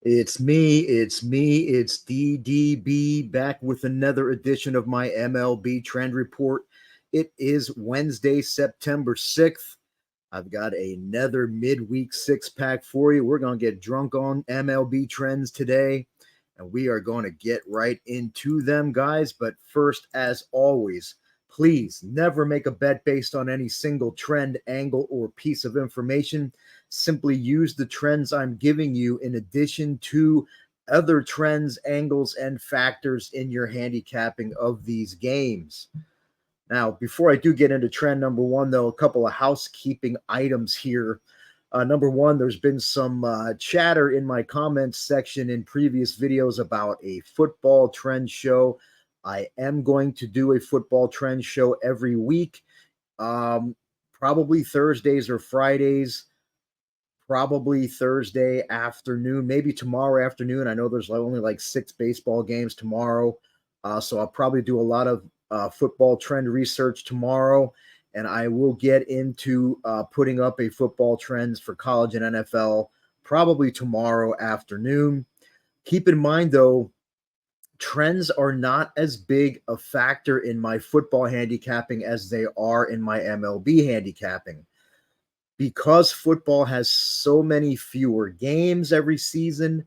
It's DDB back with another edition of my MLB trend report. It is Wednesday, September 6th. I've got another midweek six-pack for you. We're going to get drunk on MLB trends today, and we are going to get right into them, guys. But first, as always, please never make a bet based on any single trend, angle, or piece of information. Simply use the trends I'm giving you in addition to other trends, angles, and factors in your handicapping of these games. Now, before I do get into trend number one, though, a couple of housekeeping items here. Number one, there's been some chatter in my comments section in previous videos about a football trend show. I am going to do a football trend show every week, probably Thursdays or Fridays, probably Thursday afternoon, maybe tomorrow afternoon. I know there's only like 6 baseball games tomorrow, so I'll probably do a lot of football trend research tomorrow, and I will get into putting up a football trends for college and NFL probably tomorrow afternoon. Keep in mind, though, trends are not as big a factor in my football handicapping as they are in my MLB handicapping. Because football has so many fewer games every season,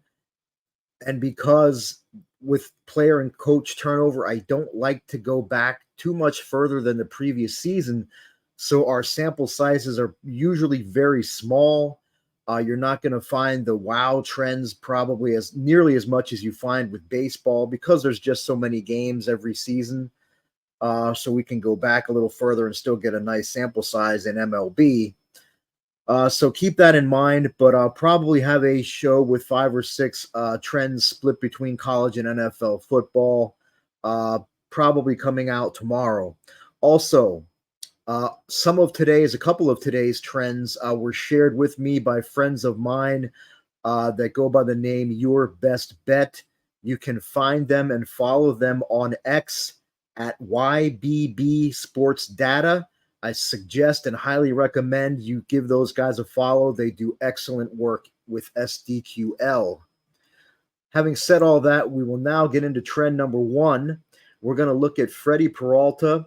and because with player and coach turnover, I don't like to go back too much further than the previous season. So our sample sizes are usually very small. You're not going to find the wow trends probably as nearly as much as you find with baseball because there's just so many games every season. So we can go back a little further and still get a nice sample size in MLB. So keep that in mind, but I'll probably have a show with 5 or 6 trends split between college and NFL football, probably coming out tomorrow. Also, a couple of today's trends were shared with me by friends of mine that go by the name Your Best Bet. You can find them and follow them on X at YBB Sports Data. I suggest and highly recommend you give those guys a follow. They do excellent work with SDQL. Having said all that, we will now get into trend number one. We're going to look at Freddie Peralta.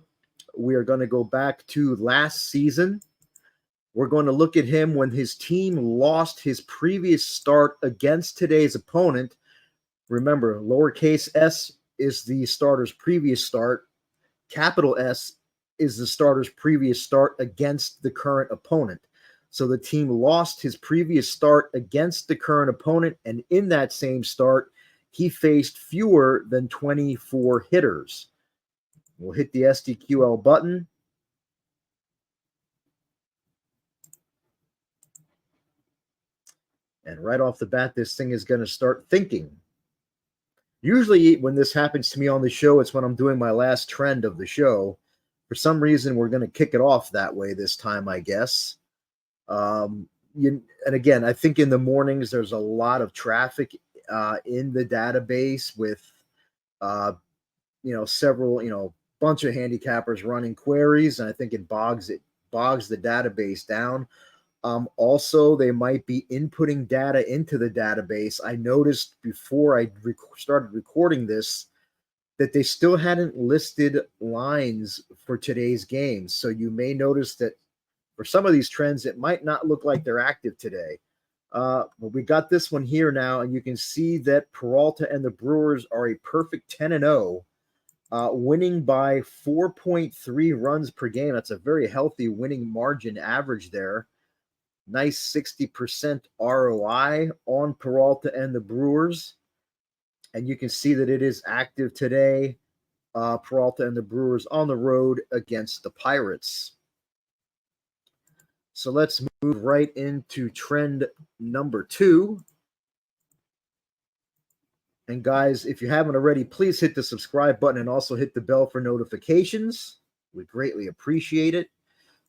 We are going to go back to last season. We're going to look at him when his team lost his previous start against today's opponent. Remember, lowercase s is the starter's previous start. Capital S is the starter's previous start against the current opponent. So the team lost his previous start against the current opponent, and in that same start, he faced fewer than 24 hitters. We'll hit the SDQL button. And right off the bat, this thing is going to start thinking. Usually when this happens to me on the show, it's when I'm doing my last trend of the show. For some reason, we're going to kick it off that way this time, I guess. And again, I think in the mornings, there's a lot of traffic in the database with, several, bunch of handicappers running queries. And I think it bogs the database down. Also, they might be inputting data into the database. I noticed before I started recording this that they still hadn't listed lines for today's games. So you may notice that for some of these trends, it might not look like they're active today. But we got this one here now, and you can see that Peralta and the Brewers are a perfect 10-0, winning by 4.3 runs per game. That's a very healthy winning margin average there. Nice 60% ROI on Peralta and the Brewers. And you can see that it is active today. Peralta and the Brewers on the road against the Pirates. So let's move right into trend number 2. And guys, if you haven't already, please hit the subscribe button and also hit the bell for notifications. We greatly appreciate it.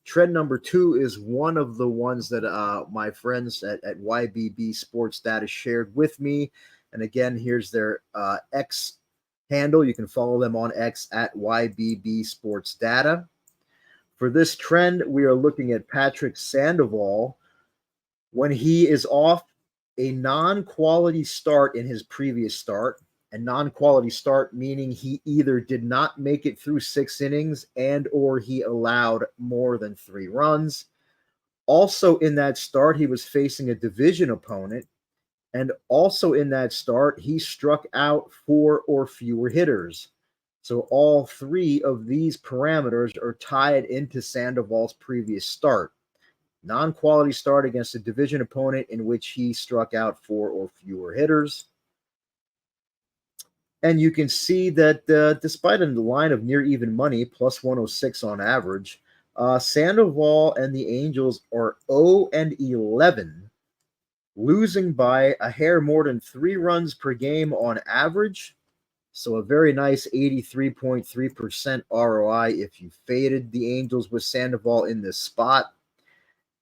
Trend number 2 is one of the ones that my friends at YBB Sports Data shared with me. And again, here's their X handle. You can follow them on X at YBB Sports Data. For this trend, we are looking at Patrick Sandoval. When he is off a non-quality start in his previous start. And non-quality start meaning he either did not make it through 6 innings and or he allowed more than 3 runs. Also in that start, he was facing a division opponent. And also in that start, he struck out 4 or fewer hitters. So all 3 of these parameters are tied into Sandoval's previous start. Non-quality start against a division opponent in which he struck out 4 or fewer hitters. And you can see that despite a line of near even money, plus 106 on average, Sandoval and the Angels are 0-11, losing by a hair more than 3 runs per game on average. So a very nice 83.3% ROI if you faded the Angels with Sandoval in this spot.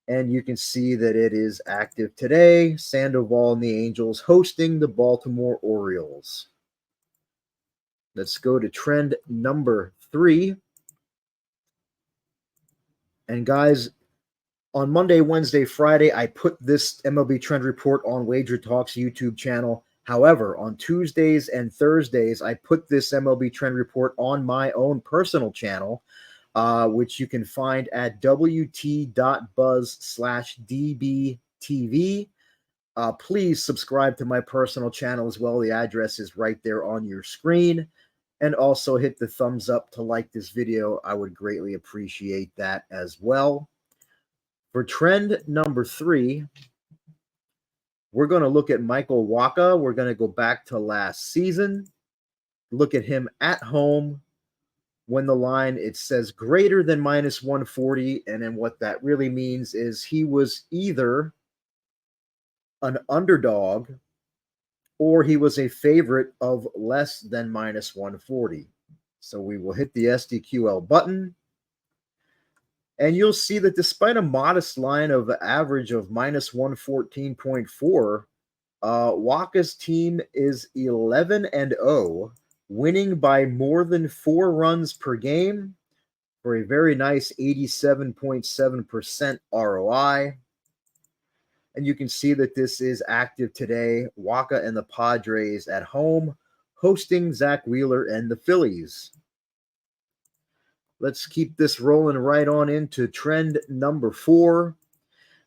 And you can see that it is active today. Sandoval and the Angels hosting the Baltimore Orioles. Let's go to trend number 3. And guys, on Monday, Wednesday, Friday, I put this MLB trend report on WagerTalk's YouTube channel. However, on Tuesdays and Thursdays, I put this MLB trend report on my own personal channel, which you can find at wt.buzz/dbtv. Please subscribe to my personal channel as well. The address is right there on your screen. And also hit the thumbs up to like this video. I would greatly appreciate that as well. For trend number 3, we're going to look at Michael Wacha. We're going to go back to last season, look at him at home when the line, it says greater than minus 140. And then what that really means is he was either an underdog or he was a favorite of less than minus 140. So we will hit the SDQL button. And you'll see that despite a modest line of average of minus 114.4, Wacha's team is 11-0, winning by more than 4 runs per game for a very nice 87.7% ROI. And you can see that this is active today. Wacha and the Padres at home, hosting Zach Wheeler and the Phillies. Let's keep this rolling right on into trend number 4.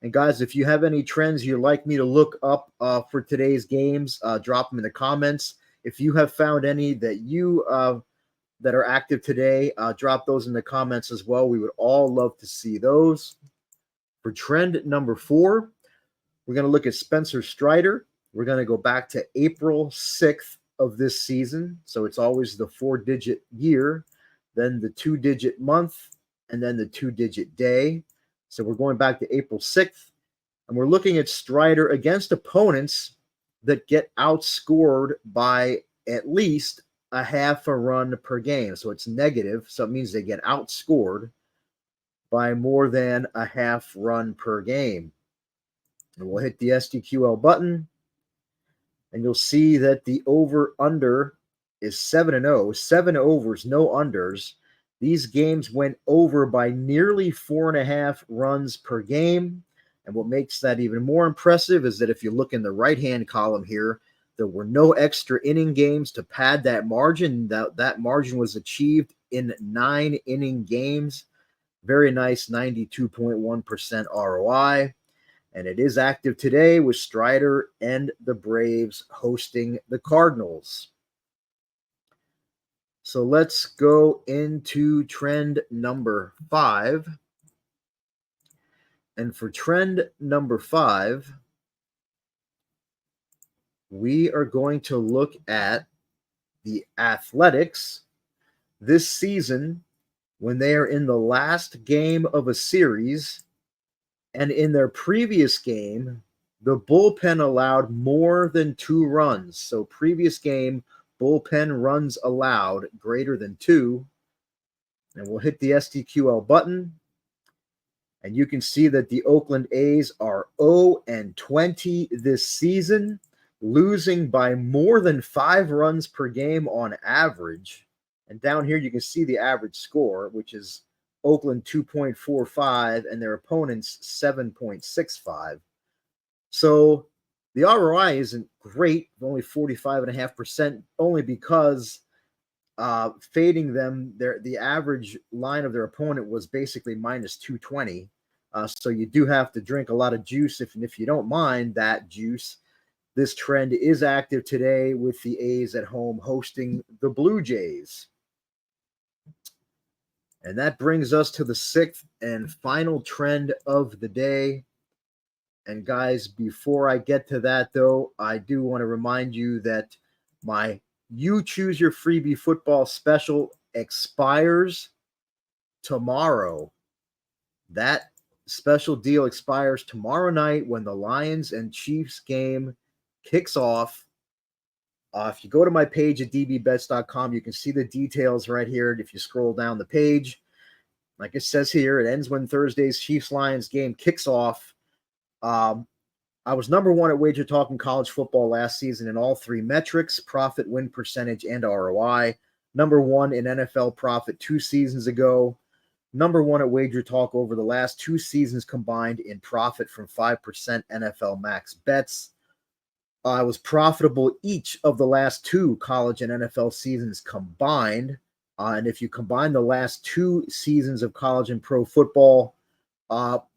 And guys, if you have any trends you'd like me to look up for today's games, drop them in the comments. If you have found any that you that are active today, drop those in the comments as well. We would all love to see those. For trend number 4, we're going to look at Spencer Strider. We're going to go back to April 6th of this season. So it's always the 4-digit year, then the 2-digit month, and then the 2-digit day. So we're going back to April 6th, and we're looking at Strider against opponents that get outscored by at least a half a run per game. So it's negative, so it means they get outscored by more than a half run per game. And we'll hit the SDQL button, and you'll see that the over-under is 7-0, 7 overs, no unders. These games went over by nearly 4.5 runs per game. And what makes that even more impressive is that if you look in the right-hand column here, there were no extra inning games to pad that margin. That margin was achieved in 9-inning games. Very nice 92.1% ROI. And it is active today with Strider and the Braves hosting the Cardinals. So let's go into trend number 5. And for trend number 5, we are going to look at the Athletics this season when they are in the last game of a series. And in their previous game, the bullpen allowed more than 2 runs. So previous game, bullpen runs allowed greater than 2. And we'll hit the SDQL button. And you can see that the Oakland A's are 0-20 this season, losing by more than 5 runs per game on average. And down here, you can see the average score, which is Oakland 2.45 and their opponents 7.65. So The ROI isn't great, only 45.5%, only because fading them, the average line of their opponent was basically minus 220. So you do have to drink a lot of juice if you don't mind that juice. This trend is active today with the A's at home hosting the Blue Jays. And that brings us to the sixth and final trend of the day. And guys, before I get to that, though, I do want to remind you that my You Choose Your Freebie football special expires tomorrow. That special deal expires tomorrow night when the Lions and Chiefs game kicks off. If you go to my page at dbbets.com, you can see the details right here. And if you scroll down the page, like it says here, it ends when Thursday's Chiefs-Lions game kicks off. I was number one at WagerTalk in college football last season in all three metrics, profit, win percentage, and ROI. Number one in NFL profit 2 seasons ago. Number one at WagerTalk over the last 2 seasons combined in profit from 5% NFL max bets. I was profitable each of the last 2 college and NFL seasons combined. And if you combine the last 2 seasons of college and pro football,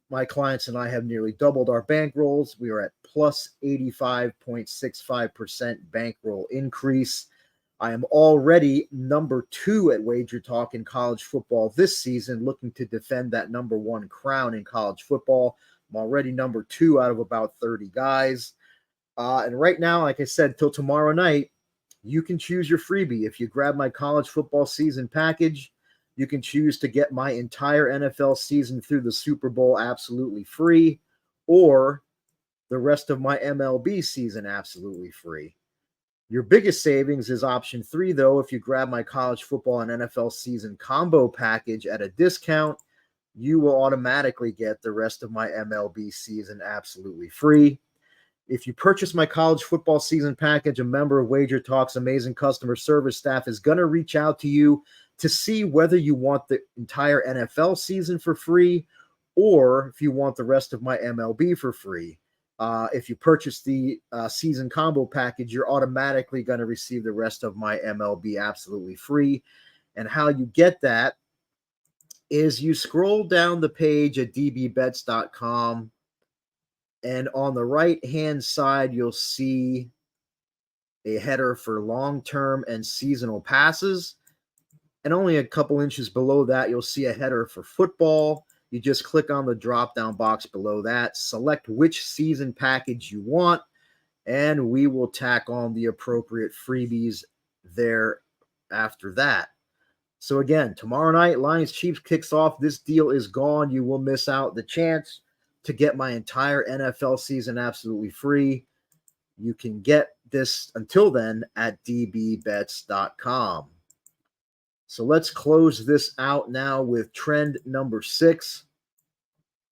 my clients and I have nearly doubled our bankrolls. We are at plus 85.65% bankroll increase. I am already number 2 at WagerTalk in college football this season, looking to defend that number 1 crown in college football. I'm already number 2 out of about 30 guys. And right now, like I said, till tomorrow night, you can choose your freebie. If you grab my college football season package, you can choose to get my entire NFL season through the Super Bowl absolutely free, or the rest of my MLB season absolutely free. Your biggest savings is option 3, though. If you grab my college football and NFL season combo package at a discount, you will automatically get the rest of my MLB season absolutely free. If you purchase my college football season package, a member of WagerTalk's amazing customer service staff is going to reach out to you to see whether you want the entire NFL season for free or if you want the rest of my MLB for free. If you purchase the season combo package, you're automatically going to receive the rest of my MLB absolutely free. And how you get that is you scroll down the page at dbbets.com, and on the right-hand side, you'll see a header for long-term and seasonal passes. And only a couple inches below that, you'll see a header for football. You just click on the drop-down box below that, select which season package you want, and we will tack on the appropriate freebies there after that. So again, tomorrow night, Lions Chiefs kicks off. This deal is gone. You will miss out the chance to get my entire NFL season absolutely free. You can get this until then at dbbets.com. So let's close this out now with trend number 6.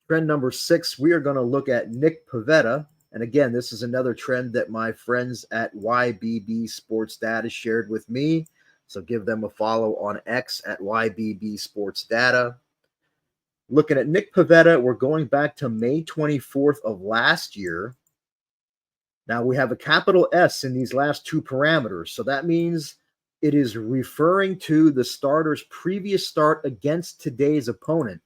Trend number 6, we are going to look at Nick Pivetta. And again, this is another trend that my friends at YBB Sports Data shared with me. So give them a follow on X at YBB Sports Data. Looking at Nick Pivetta, we're going back to May 24th of last year. Now we have a capital S in these last 2 parameters. So that means it is referring to the starter's previous start against today's opponent.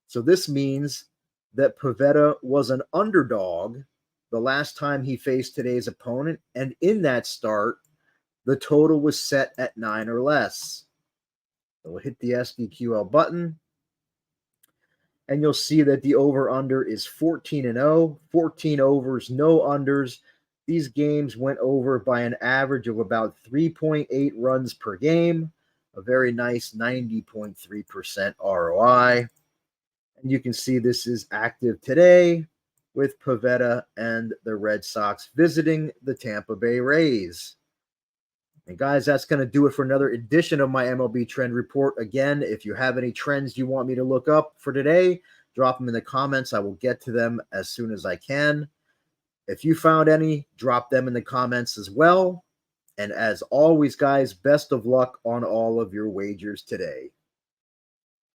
So this means that Pivetta was an underdog the last time he faced today's opponent. And in that start, the total was set at 9 or less. So we'll hit the SDQL button. And you'll see that the over-under is 14-0, 14 overs, no unders. These games went over by an average of about 3.8 runs per game, a very nice 90.3% ROI. And you can see this is active today with Pivetta and the Red Sox visiting the Tampa Bay Rays. And guys, that's going to do it for another edition of my MLB Trend Report. Again, if you have any trends you want me to look up for today, drop them in the comments. I will get to them as soon as I can. If you found any, drop them in the comments as well. And as always, guys, best of luck on all of your wagers today.